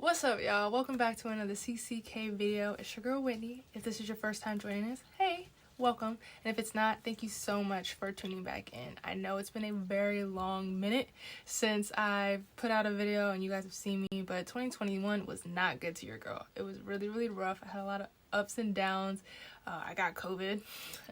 What's up, y'all? Welcome back to another CCK video. It's your girl Whitney. If this is your first time joining us, hey, welcome. And if it's not, thank you so much for tuning back in. I know it's been a very long minute since I've put out a video and you guys have seen me, but 2021 was not good to your girl. It was really rough. I had a lot of ups and downs. I got COVID.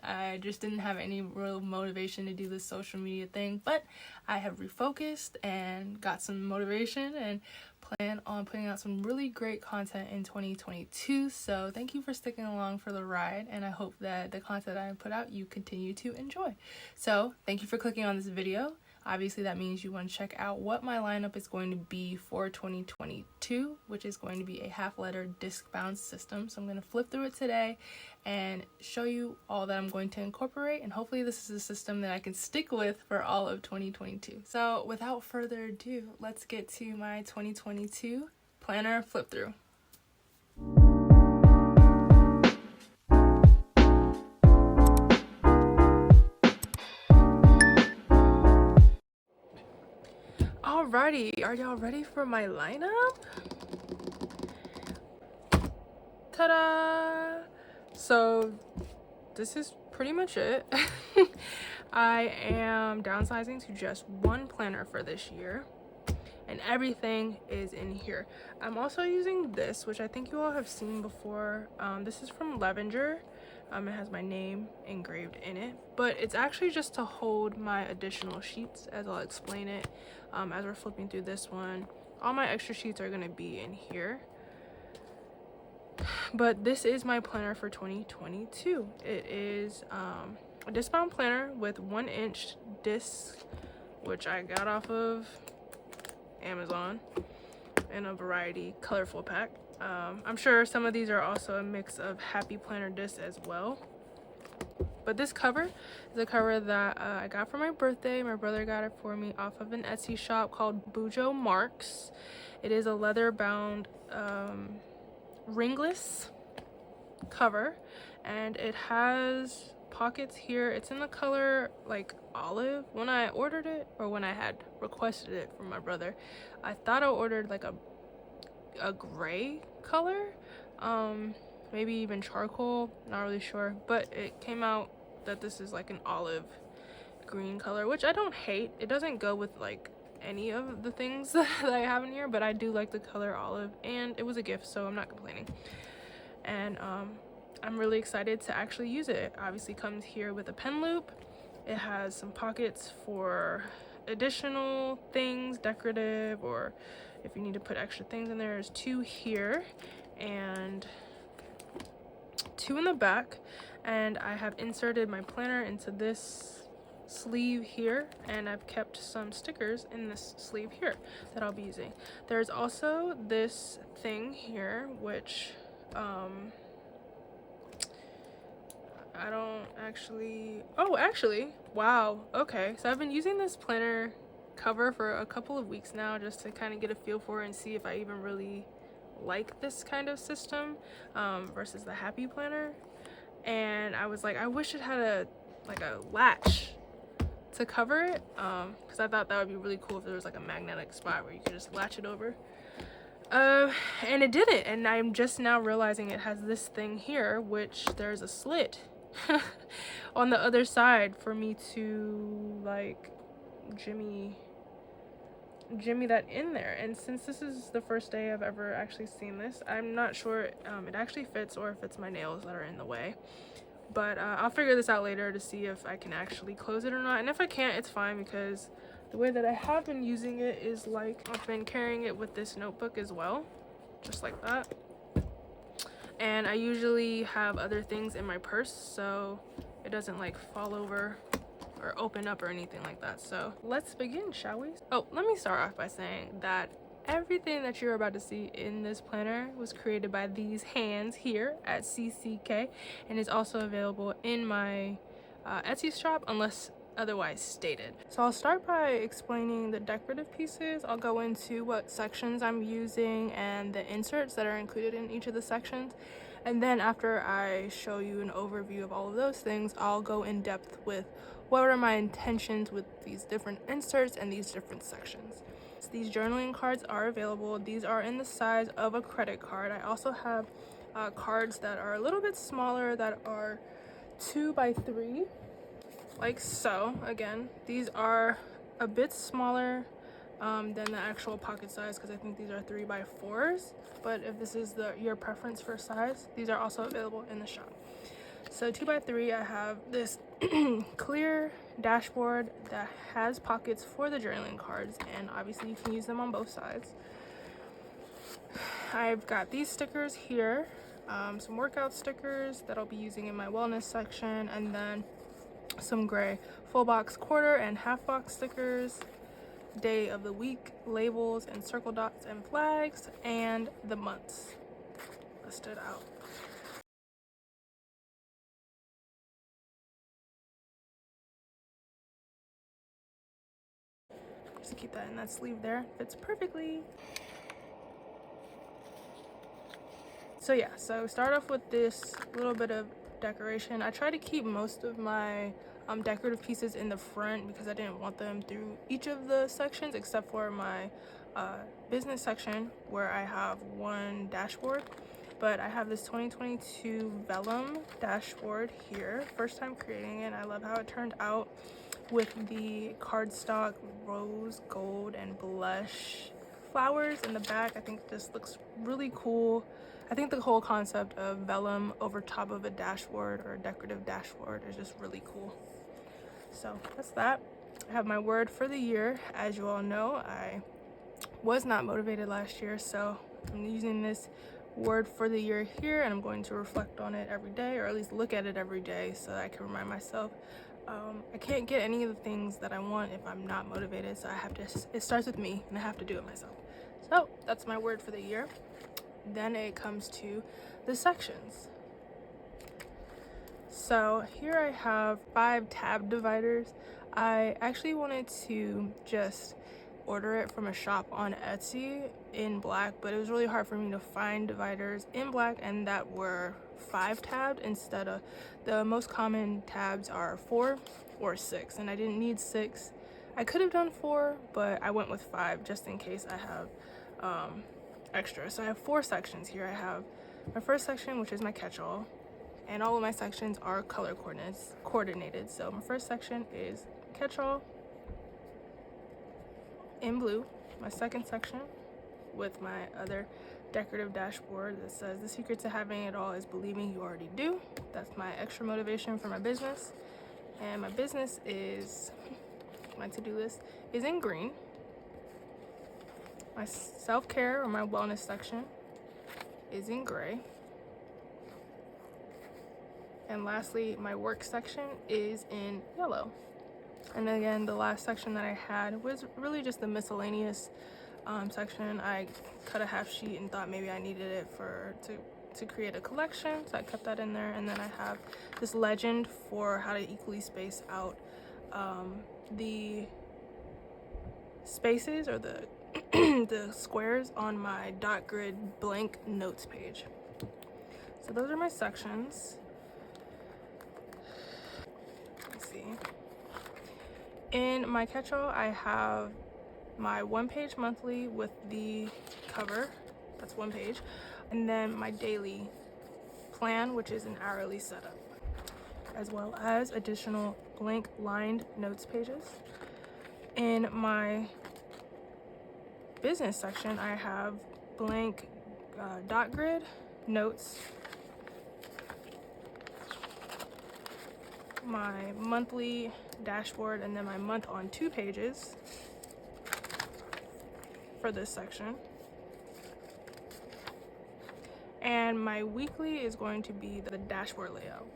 I just didn't have any real motivation to do this social media thing, but I have refocused and got some motivation and plan on putting out some really great content in 2022. So thank you for sticking along for the ride, and I hope that the content I put out you continue to enjoy. So thank you for clicking on this video. Obviously that means you want to check out what my lineup is going to be for 2022, which is going to be a half-letter disc-bound system. So I'm going to flip through it today and show you all that I'm going to incorporate, and hopefully this is a system that I can stick with for all of 2022. So without further ado, let's get to my 2022 planner flip through. Alrighty, are y'all ready for my lineup? Ta-da! So this is pretty much it. I am downsizing to just one planner for this year, and everything is in here. I'm also using this, which I think you all have seen before. This is from Levenger. It has my name engraved in it, but it's actually just to hold my additional sheets, as I'll explain it as we're flipping through this one. All my extra sheets are going to be in here, but this is my planner for 2022. It is a Discbound planner with 1-inch discs, which I got off of Amazon in a variety colorful pack. I'm sure some of these are also a mix of Happy Planner discs as well. But this cover is a cover that I got for my birthday. My brother got it for me off of an Etsy shop called Bujo Marks. It is a leather bound ringless cover, and it has pockets here. It's in the color like olive. When I ordered it, or when I had requested it from my brother, I thought I ordered like a gray color, maybe even charcoal, not really sure, but it came out that this is like an olive green color, which I don't hate. It doesn't go with like any of the things that I have in here, but I do like the color olive, and it was a gift, so I'm not complaining. And I'm really excited to actually use it. It obviously comes here with a pen loop. It has some pockets for additional things, decorative, or if you need to put extra things in there. There's 2 here and 2 in the back, and I have inserted my planner into this sleeve here, and I've kept some stickers in this sleeve here that I'll be using. There's also this thing here, which I don't actually, wow, okay, so I've been using this planner cover for a couple of weeks now, just to kind of get a feel for it and see if I even really like this kind of system versus the Happy Planner. And I was like, I wish it had a latch to cover it, because I thought that would be really cool if there was like a magnetic spot where you could just latch it over. And it didn't, and I'm just now realizing it has this thing here, which there's a slit on the other side for me to like jimmy that in there. And since this is the first day I've ever actually seen this, I'm not sure it actually fits, or if it's my nails that are in the way. But I'll figure this out later to see if I can actually close it or not, and if I can't, it's fine, because the way that I have been using it is like I've been carrying it with this notebook as well, just like that. And I usually have other things in my purse, so it doesn't like fall over or open up or anything like that. So let's begin, shall we? Oh, let me start off by saying that everything that you're about to see in this planner was created by these hands here at CCK, and is also available in my Etsy shop unless otherwise stated. So I'll start by explaining the decorative pieces. I'll go into what sections I'm using and the inserts that are included in each of the sections, and then after I show you an overview of all of those things, I'll go in depth with what are my intentions with these different inserts and these different sections. these journaling cards are available. These are in the size of a credit card. I also have cards that are a little bit smaller that are 2 by 3, like so. Again, these are a bit smaller than the actual pocket size, because I think these are 3 by 4s. But if this is your preference for size, these are also available in the shop. So 2 by 3, I have this clear dashboard that has pockets for the journaling cards, and obviously you can use them on both sides. I've got these stickers here, some workout stickers that I'll be using in my wellness section, and then some gray full box, quarter, and half box stickers, day of the week labels and circle dots and flags, and the months listed out. Just keep that in that sleeve there, fits perfectly. So yeah, so start off with this little bit of decoration. I try to keep most of my decorative pieces in the front because I didn't want them through each of the sections, except for my business section where I have one dashboard. But I have this 2022 vellum dashboard here, first time creating it. I love how it turned out with the cardstock rose gold and blush flowers in the back. I think this looks really cool. I think the whole concept of vellum over top of a dashboard or a decorative dashboard is just really cool. So that's that. I have my word for the year. As you all know, I was not motivated last year, so I'm using this word for the year here, and I'm going to reflect on it every day, or at least look at it every day, so that I can remind myself I can't get any of the things that I want if I'm not motivated. So I have to, it starts with me, and I have to do it myself. So that's my word for the year. Then it comes to the sections. So here I have 5 tab dividers. I actually wanted to just order it from a shop on Etsy in black, but it was really hard for me to find dividers in black and that were 5 tabbed instead of the most common tabs are 4 or 6, and I didn't need 6. I could have done 4, but I went with 5 just in case I have extra. So I have 4 sections here. I have my first section, which is my catch-all, and all of my sections are color coordinated. So my first section is catch-all in blue. My second section with my other decorative dashboard that says the secret to having it all is believing you already do. That's my extra motivation for my business. And my business is, my to-do list is in green. My self-care or my wellness section is in gray. And lastly, my work section is in yellow. And again, the last section that I had was really just the miscellaneous section. I cut a half sheet and thought maybe I needed it to create a collection, so I kept that in there. And then I have this legend for how to equally space out the spaces or the the squares on my dot grid blank notes page. So those are my sections. Let's see. In my catch-all, I have my 1-page monthly with the cover. That's 1 page. And then my daily plan, which is an hourly setup, as well as additional blank lined notes pages. In my business section, I have blank dot grid notes, my monthly dashboard, and then my month on 2 pages for this section. And my weekly is going to be the dashboard layout.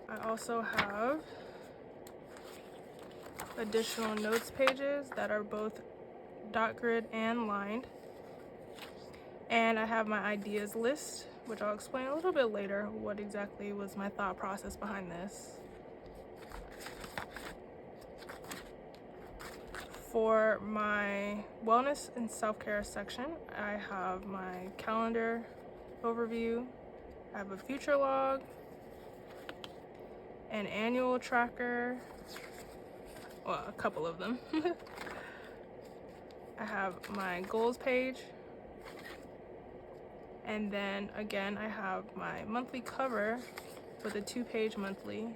I also have additional notes pages that are both dot grid and lined. And I have my ideas list, which I'll explain a little bit later what exactly was my thought process behind this. For my wellness and self-care section, I have my calendar overview, I have a future log, an annual tracker, well, a couple of them. I have my goals page. And then again, I have my monthly cover with a 2-page monthly.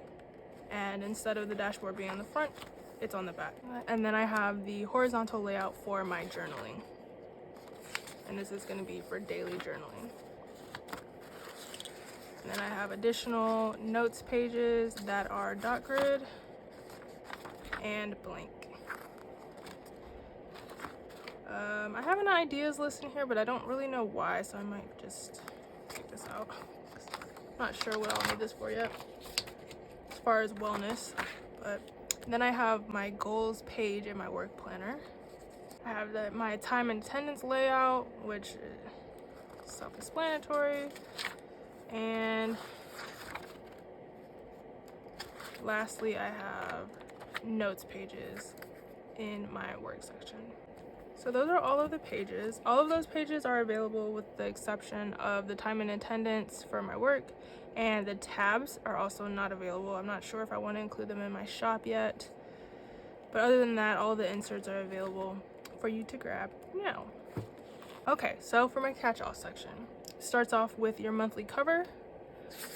And instead of the dashboard being on the front, it's on the back. And then I have the horizontal layout for my journaling. And this is going to be for daily journaling. And then I have additional notes pages that are dot grid and blank. I have an ideas list in here, but I don't really know why, so I might just take this out. Not sure what I'll need this for yet, as far as wellness. But then I have my goals page in my work planner. I have my time and attendance layout, which is self-explanatory. And lastly, I have notes pages in my work section. So those are all of the pages. All of those pages are available with the exception of the time and attendance for my work, and the tabs are also not available. I'm not sure if I want to include them in my shop yet, but other than that, all the inserts are available for you to grab now. Okay, so for my catch-all section, starts off with your monthly cover,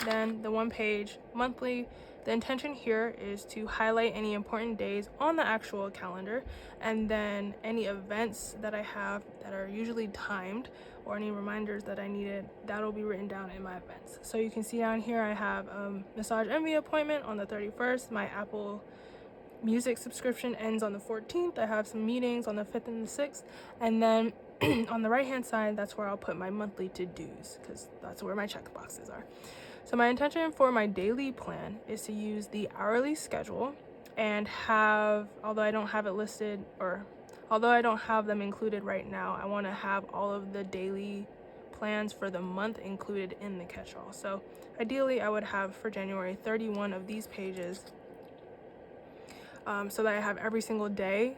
then the 1-page monthly. The intention here is to highlight any important days on the actual calendar, and then any events that I have that are usually timed, or any reminders that I needed, that'll be written down in my events. So you can see down here I have a Massage Envy appointment on the 31st. My Apple Music subscription ends on the 14th. I have some meetings on the 5th and the 6th, and then on the right hand side, that's where I'll put my monthly to-dos, because that's where my check boxes are. So my intention for my daily plan is to use the hourly schedule and have, although I don't have it listed, or although I don't have them included right now, I want to have all of the daily plans for the month included in the catch-all. So ideally I would have for January 31 of these pages, so that I have every single day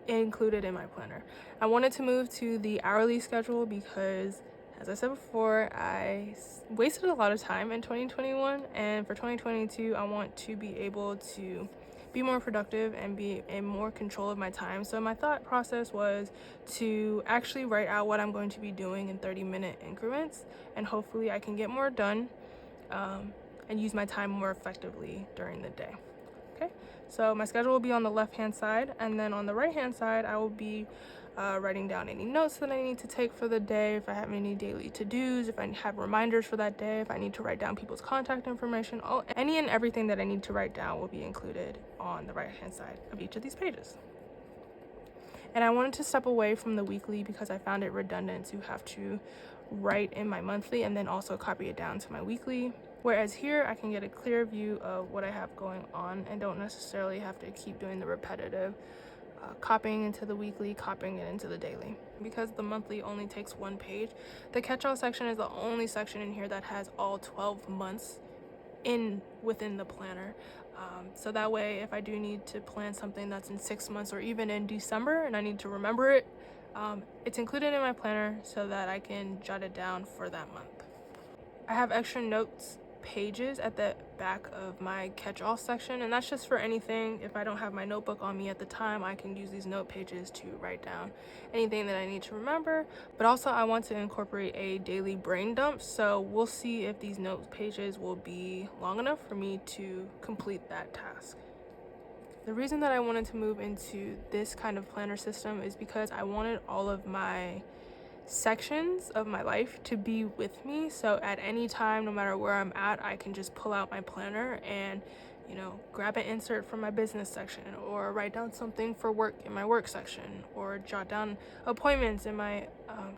included in my planner. I wanted to move to the hourly schedule because, as I said before, I wasted a lot of time in 2021, and for 2022 I want to be able to be more productive and be in more control of my time. So my thought process was to actually write out what I'm going to be doing in 30-minute increments, and hopefully I can get more done and use my time more effectively during the day. Okay, so my schedule will be on the left hand side, and then on the right hand side I will be writing down any notes that I need to take for the day, if I have any daily to-dos, if I have reminders for that day, if I need to write down people's contact information. Any and everything that I need to write down will be included on the right hand side of each of these pages. And I wanted to step away from the weekly because I found it redundant to have to write in my monthly and then also copy it down to my weekly. Whereas here I can get a clear view of what I have going on and don't necessarily have to keep doing the repetitive copying into the weekly, copying it into the daily. Because the monthly only takes 1 page, the catch-all section is the only section in here that has all 12 months within the planner. So that way, if I do need to plan something that's in 6 months or even in December and I need to remember it, it's included in my planner so that I can jot it down for that month. I have extra notes pages at the back of my catch-all section, and that's just for anything. If I don't have my notebook on me at the time, I can use these note pages to write down anything that I need to remember. But also I want to incorporate a daily brain dump, so we'll see if these note pages will be long enough for me to complete that task. The reason that I wanted to move into this kind of planner system is because I wanted all of my sections of my life to be with me, so at any time, no matter where I'm at, I can just pull out my planner and grab an insert from my business section, or write down something for work in my work section, or jot down appointments in my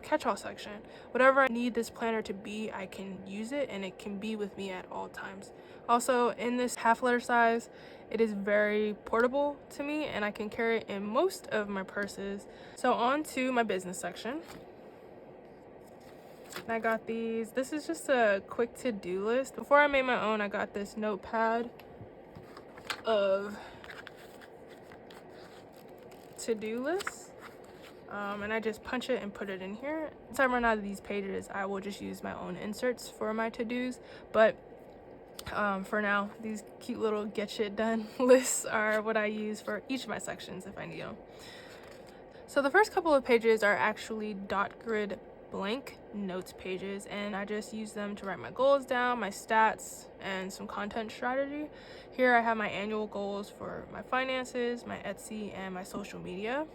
catch-all section. Whatever I need this planner to be, I can use it and it can be with me at all times. Also, in this half-letter size, it is very portable to me and I can carry it in most of my purses. So on to my business section. I got these. This is just a quick to-do list. Before I made my own, I got this notepad of to-do lists. And I just punch it and put it in here. Once I run out of these pages, I will just use my own inserts for my to-dos. But for now, these cute little get shit done lists are what I use for each of my sections if I need them. So the first couple of pages are actually dot grid blank notes pages, and I just use them to write my goals down, my stats, and some content strategy. Here I have my annual goals for my finances, my Etsy, and my social media.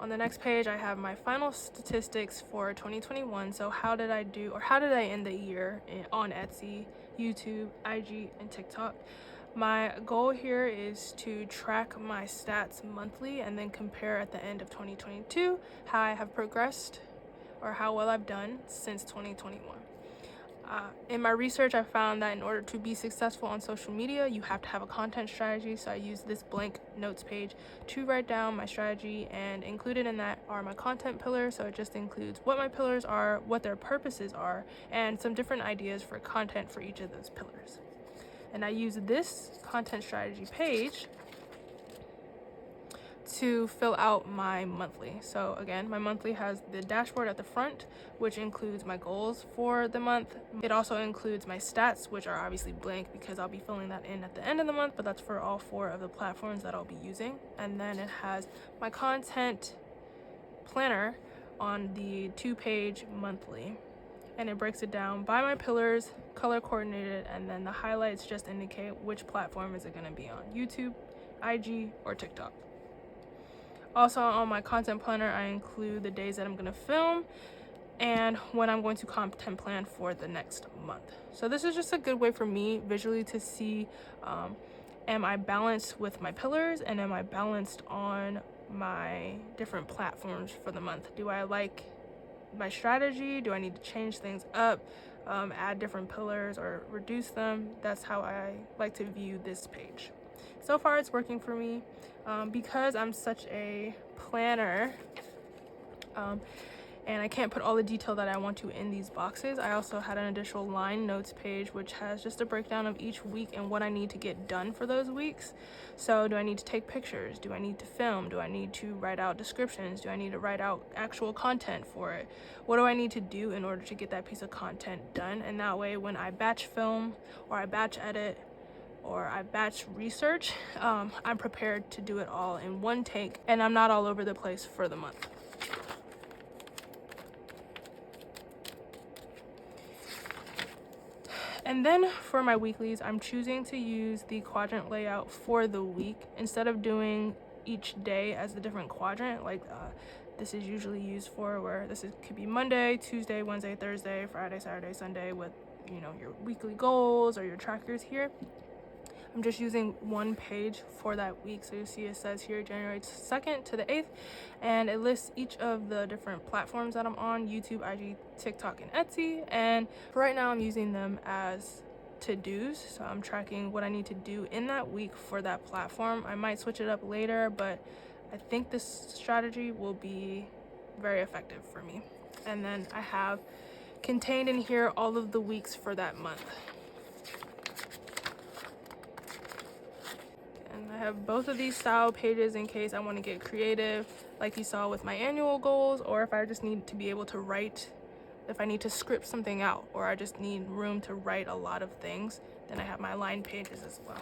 On the next page, I have my final statistics for 2021. So how did I do, or how did I end the year on Etsy, YouTube, IG, and TikTok? My goal here is to track my stats monthly and then compare at the end of 2022 how I have progressed or how well I've done since 2021. In my research, I found that in order to be successful on social media, you have to have a content strategy. So I use this blank notes page to write down my strategy, and included in that are my content pillars. So it just includes what my pillars are, what their purposes are, and some different ideas for content for each of those pillars. And I use this content strategy page to fill out my monthly. So again, my monthly has the dashboard at the front, which includes my goals for the month. It also includes my stats, which are obviously blank because I'll be filling that in at the end of the month, but that's for all 4 of the platforms that I'll be using. And then it has my content planner on the 2-page monthly, and it breaks it down by my pillars, color coordinated, and then the highlights just indicate which platform is it going to be on: YouTube, IG, or TikTok. Also on my content planner, I include the days that I'm going to film and when I'm going to content plan for the next month. So this is just a good way for me visually to see, am I balanced with my pillars, and am I balanced on my different platforms for the month? Do I like my strategy? Do I need to change things up, add different pillars, or reduce them? That's how I like to view this page. So far it's working for me. Because I'm such a planner, and I can't put all the detail that I want to in these boxes, I also had an additional line notes page which has just a breakdown of each week and what I need to get done for those weeks. So do I need to take pictures? Do I need to film? Do I need to write out descriptions? Do I need to write out actual content for it? What do I need to do in order to get that piece of content done? And that way when I batch film or I batch edit or I batch research, I'm prepared to do it all in one take, and I'm not all over the place for the month. And then for my weeklies, I'm choosing to use the quadrant layout for the week instead of doing each day as a different quadrant like this is usually used for, where could be Monday, Tuesday, Wednesday, Thursday, Friday, Saturday, Sunday with, you know, your weekly goals or your trackers here. I'm just using one page for that week. So you see it says here January 2nd to the 8th, and it lists each of the different platforms that I'm on: YouTube, IG, TikTok, and Etsy. And for right now, I'm using them as to-dos. So I'm tracking what I need to do in that week for that platform. I might switch it up later, but I think this strategy will be very effective for me. And then I have contained in here all of the weeks for that month. I have both of these style pages in case I want to get creative, like you saw with my annual goals, or if I just need to be able to write, if I need to script something out, or I just need room to write a lot of things, then I have my line pages as well.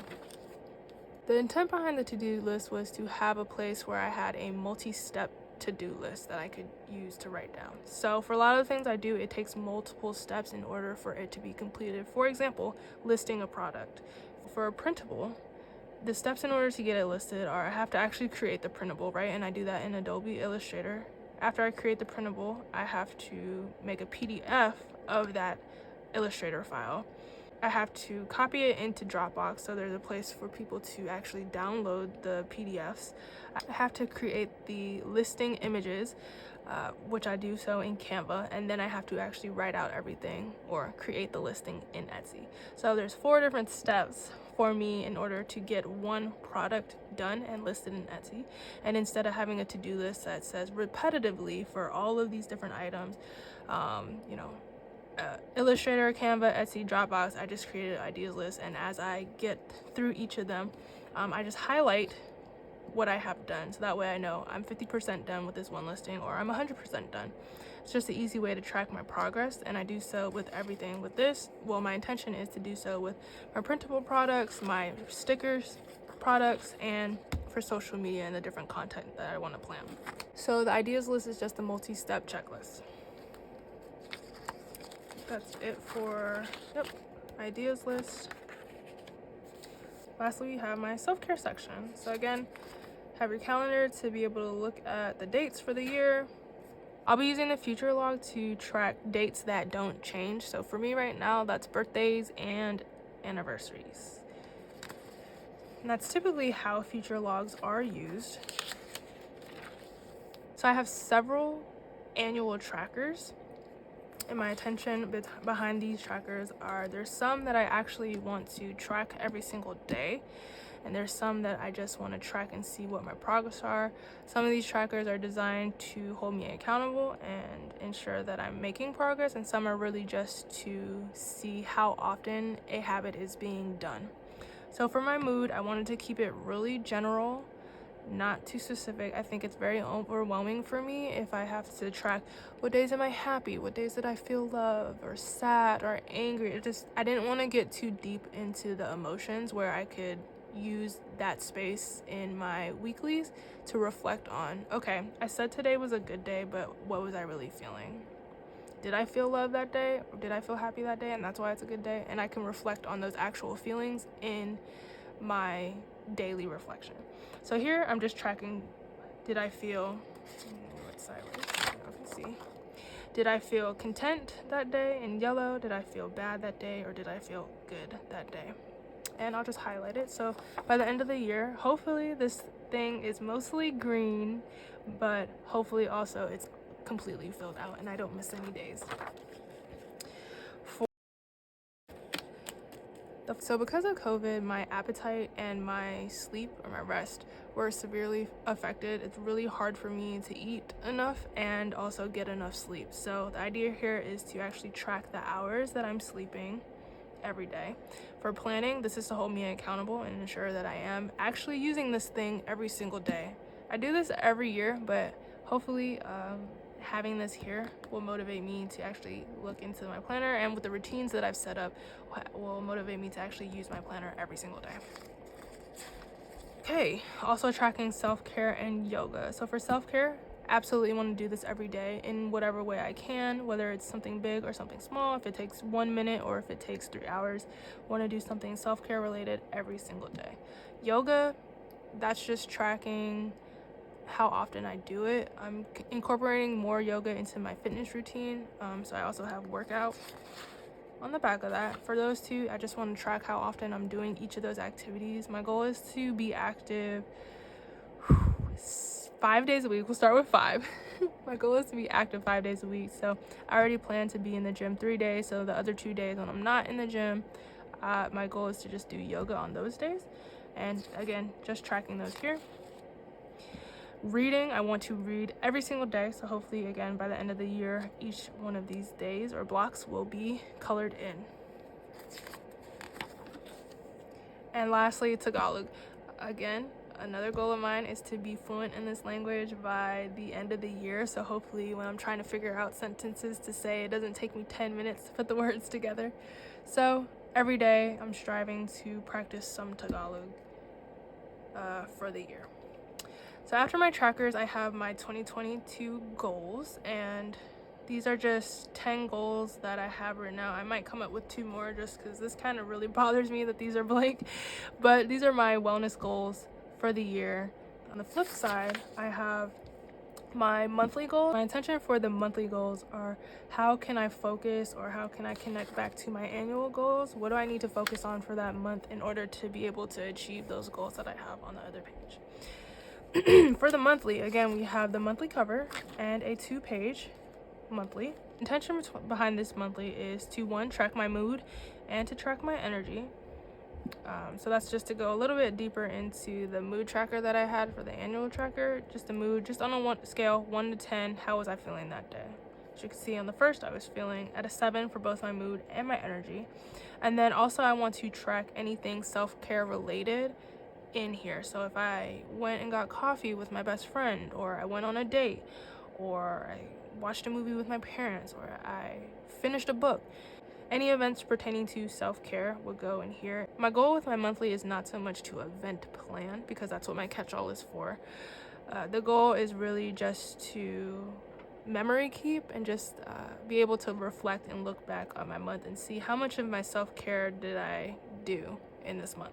The intent behind the to-do list was to have a place where I had a multi-step to-do list that I could use to write down. So for a lot of the things I do, it takes multiple steps in order for it to be completed. For example, listing a product. For a printable, the steps in order to get it listed are I have to actually create the printable, right? And I do that in Adobe Illustrator. After I create the printable, I have to make a PDF of that Illustrator file. I have to copy it into Dropbox, so there's a place for people to actually download the PDFs. I have to create the listing images, which I do so in Canva, and then I have to actually write out everything or create the listing in Etsy. So there's 4 different steps for me in order to get one product done and listed in Etsy. And instead of having a to-do list that says repetitively for all of these different items, Illustrator, Canva, Etsy, Dropbox, I just created an ideas list, and as I get through each of them, I just highlight what I have done, so that way I know I'm 50% done with this one listing or I'm 100% done. It's just an easy way to track my progress, and I do so with everything. With this, well, my intention is to do so with my printable products, my stickers products, and for for social media and the different content that I want to plan. So the ideas list is just a multi-step checklist. That's it for, ideas list. Lastly, we have my self-care section. So again, have your calendar to be able to look at the dates for the year. I'll be using the future log to track dates that don't change. So for me right now, that's birthdays and anniversaries. And that's typically how future logs are used. So I have several annual trackers, and my intention behind these trackers are, there's some that I actually want to track every single day, and there's some that I just want to track and see what my progress are. Some of these trackers are designed to hold me accountable and ensure that I'm making progress, and some are really just to see how often a habit is being done. So for my mood, I wanted to keep it really general, not too specific. I think it's very overwhelming for me if I have to track what days am I happy, what days did I feel love or sad or angry. I didn't want to get too deep into the emotions, where I could use that space in my weeklies to reflect on, okay, I said today was a good day, but what was I really feeling? Did I feel love that day, or did I feel happy that day, and that's why it's a good day? And I can reflect on those actual feelings in my daily reflection. So here I'm just tracking, did I feel, what's sideways, so you can see, did I feel content that day in yellow? Did I feel bad that day, or did I feel good that day? And I'll just highlight it. So by the end of the year, hopefully this thing is mostly green, but hopefully also it's completely filled out and I don't miss any days. So because of COVID, my appetite and my sleep, or my rest, were severely affected. It's really hard for me to eat enough and also get enough sleep. So the idea here is to actually track the hours that I'm sleeping every day. For planning, this is to hold me accountable and ensure that I am actually using this thing every single day. I do this every year, but hopefully having this here will motivate me to actually look into my planner, and with the routines that I've set up will motivate me to actually use my planner every single day. Okay, also tracking self-care and yoga. So for self-care, absolutely want to do this every day in whatever way I can, whether it's something big or something small. If it takes 1 minute or if it takes 3 hours, want to do something self-care related every single day. Yoga, that's just tracking how often I do it. I'm incorporating more yoga into my fitness routine, so I also have workout on the back of that. For those two, I just want to track how often I'm doing each of those activities. My goal is to be active 5 days a week. We'll start with 5. My goal is to be active 5 days a week. So I already plan to be in the gym 3 days. So the other 2 days when I'm not in the gym, my goal is to just do yoga on those days. And again, just tracking those here. Reading, I want to read every single day. So hopefully, again, by the end of the year, each one of these days or blocks will be colored in. And lastly, Tagalog. Again, another goal of mine is to be fluent in this language by the end of the year. So hopefully when I'm trying to figure out sentences to say, it doesn't take me 10 minutes to put the words together. So every day I'm striving to practice some Tagalog for the year. So after my trackers, I have my 2022 goals, and these are just 10 goals that I have right now. I might come up with 2 more just because this kind of really bothers me that these are blank, but these are my wellness goals for the year. On the flip side, I have my monthly goal. My intention for the monthly goals are, how can I focus, or how can I connect back to my annual goals? What do I need to focus on for that month in order to be able to achieve those goals that I have on the other page? For the monthly, again, we have the monthly cover and a 2-page monthly. Intention behind this monthly is to, 1, track my mood and to track my energy. So that's just to go a little bit deeper into the mood tracker that I had for the annual tracker. Just the mood, just on a scale 1 to 10, how was I feeling that day? As you can see on the first, I was feeling at a 7 for both my mood and my energy. And then also I want to track anything self-care related in here. So if I went and got coffee with my best friend, or I went on a date, or I watched a movie with my parents, or I finished a book, Any events pertaining to self-care would go in here. My goal with my monthly is not so much to event plan, because that's what my catch-all is for. The goal is really just to memory keep and just be able to reflect and look back on my month and see how much of my self-care did I do in this month.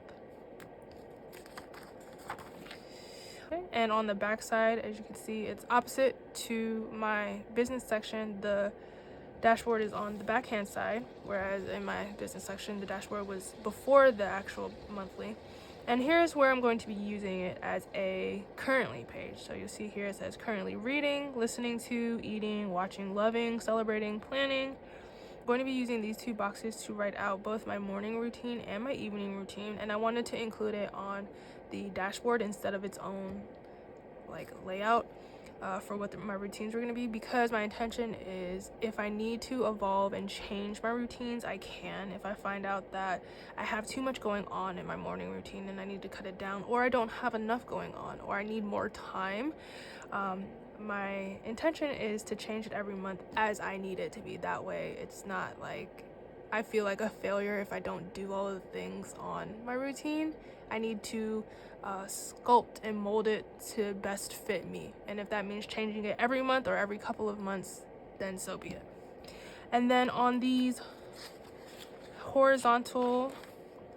Okay. And on the back side, as you can see, it's opposite to my business section. The dashboard is on the backhand side, whereas in my business section the dashboard was before the actual monthly. And here's where I'm going to be using it as a currently page. So you'll see here it says currently reading, listening to, eating, watching, loving, celebrating, planning. I'm going to be using these two boxes to write out both my morning routine and my evening routine, and I wanted to include it on the dashboard instead of its own like layout for what my routines were going to be, because my intention is if I need to evolve and change my routines, I can. If I find out that I have too much going on in my morning routine and I need to cut it down, or I don't have enough going on, or I need more time, my intention is to change it every month as I need it to be. That way it's not like I feel like a failure if I don't do all of the things on my routine. I need to sculpt and mold it to best fit me, and if that means changing it every month or every couple of months, then so be it. And then on these horizontal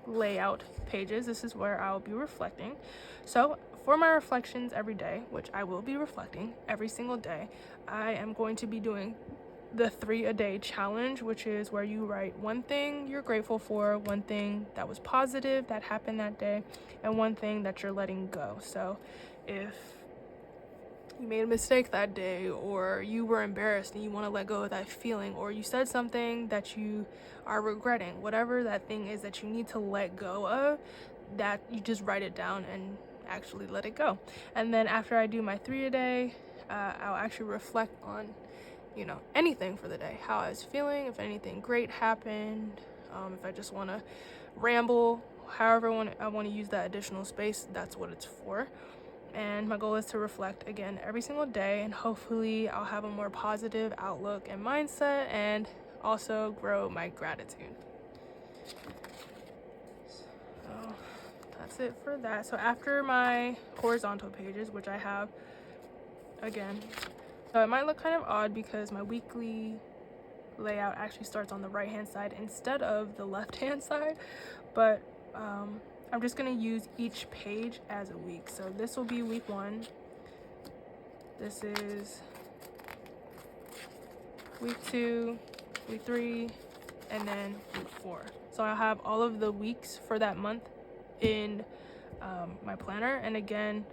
layout pages, this is where I'll be reflecting. So for my reflections every day, which I will be reflecting every single day, I am going to be doing the 3-a-day challenge, which is where you write one thing you're grateful for, one thing that was positive that happened that day, and one thing that you're letting go. So if you made a mistake that day, or you were embarrassed and you want to let go of that feeling, or you said something that you are regretting, whatever that thing is that you need to let go of, that you just write it down and actually let it go. And then after I do my 3-a-day, I'll actually reflect on anything for the day, how I was feeling, if anything great happened, if I just want to ramble, however I want to use that additional space, that's what it's for. And my goal is to reflect again every single day, and hopefully I'll have a more positive outlook and mindset, and also grow my gratitude. So that's it for that. So after my horizontal pages, which I have again, so it might look kind of odd because my weekly layout actually starts on the right hand side instead of the left hand side, but I'm just going to use each page as a week. So this will be week 1, this is week 2, week 3, and then week 4. So I'll have all of the weeks for that month in my planner. And again,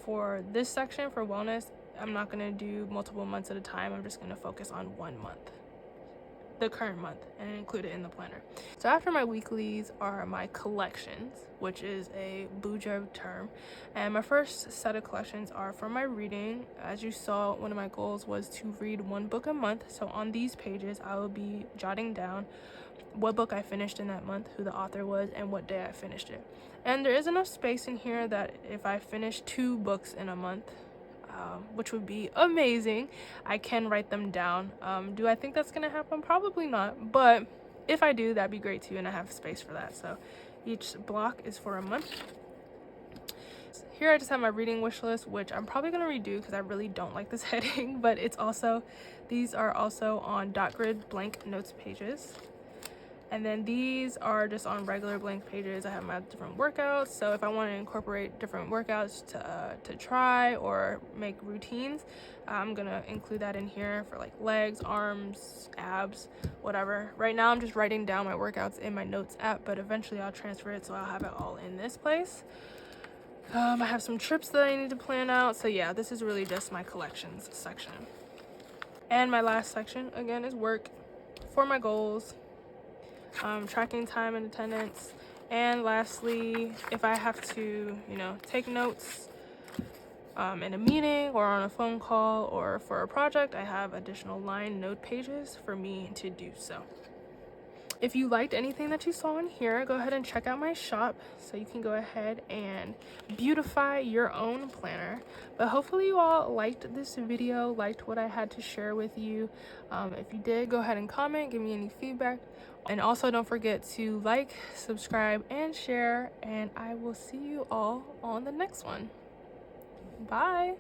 for this section for wellness, I'm not going to do multiple months at a time. I'm just going to focus on one month, the current month, and include it in the planner. So after my weeklies are my collections, which is a Bujo term. And my first set of collections are for my reading. As you saw, one of my goals was to read 1 book a month. So on these pages, I will be jotting down what book I finished in that month, who the author was, and what day I finished it. And there is enough space in here that if I finish 2 books in a month, which would be amazing, I can write them down. Do I think that's gonna happen? Probably not, but if I do, that'd be great too, and I have space for that. So each block is for a month. Here I just have my reading wish list, which I'm probably gonna redo because I really don't like this heading, but these are also on dot grid blank notes pages. And then these are just on regular blank pages. I have my different workouts, so if I want to incorporate different workouts to try or make routines, I'm gonna include that in here for like legs, arms, abs, whatever. Right now I'm just writing down my workouts in my notes app, but eventually I'll transfer it so I'll have it all in this place. I have some trips that I need to plan out, so yeah, this is really just my collections section. And my last section again is work for my goals, tracking time and attendance, and lastly, if I have to take notes in a meeting or on a phone call or for a project, I have additional line note pages for me to do so. If you liked anything that you saw in here, go ahead and check out my shop so you can go ahead and beautify your own planner. But hopefully you all liked this video, liked what I had to share with you. If you did, go ahead and comment, give me any feedback. And also don't forget to like, subscribe, and share. And I will see you all on the next one. Bye.